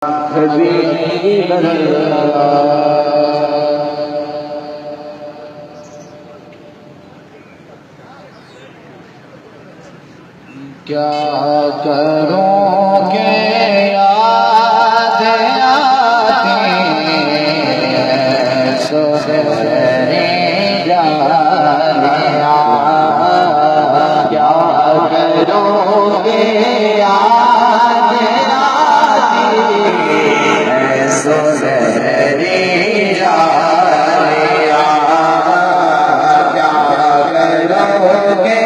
क्या करोगे याद आती सोहरे जालिया, क्या करोगे याद आती सोहरे जालिया, क्या करोगे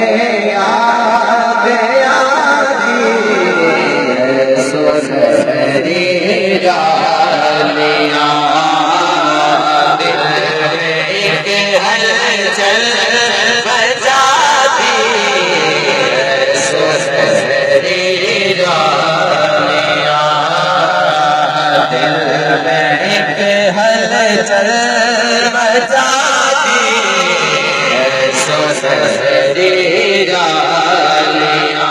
सोहरी जालिया, दिल एक हलचल बजाती सोहरी जालिया, दिल एक हलचल बजाती सोहरी जालिया,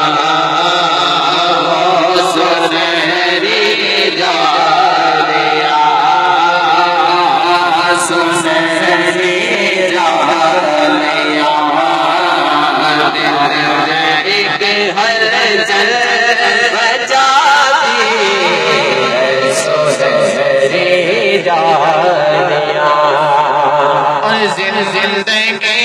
सुनहरी जालिया, एक हलचल बजाती सोहरी जालिया, और जिंदगी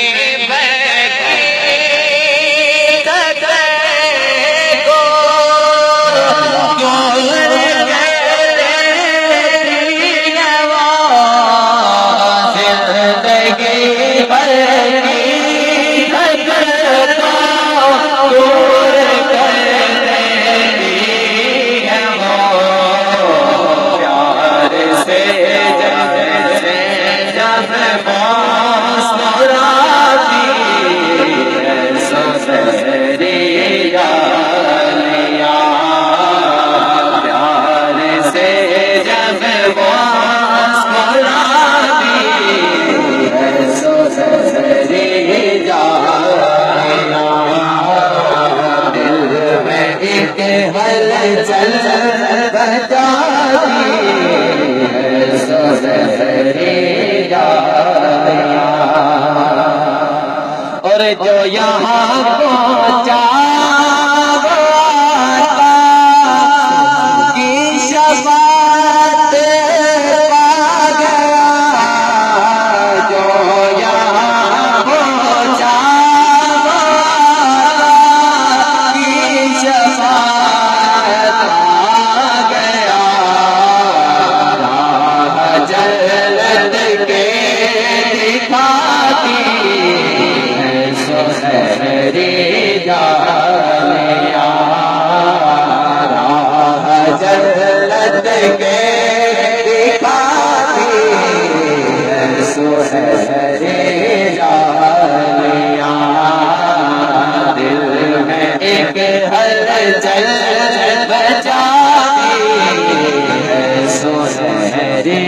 हलचल बजाती सोहरी जालिया, और जो यहाँ पहुँचा की शफाअत पा गया, जो यहाँ पहुँचा की शफाअत सोहरी जालिया, राह जन्नत के दिखाती सोहरी जालिया, दिल में एक हलचल बजाती सोहरी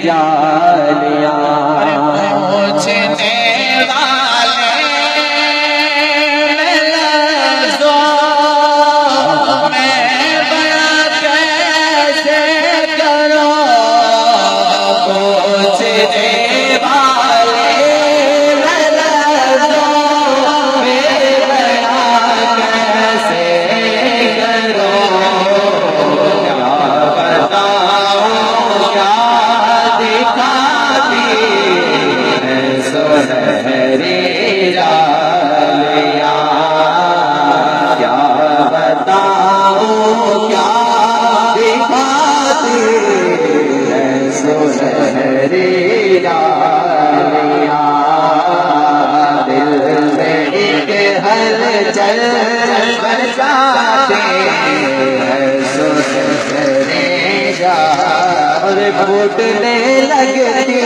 जालिया, पूछने सोहरी जालिया, दिल में एक हलचल बजाते सोहरी जालिया, और फूटने लगती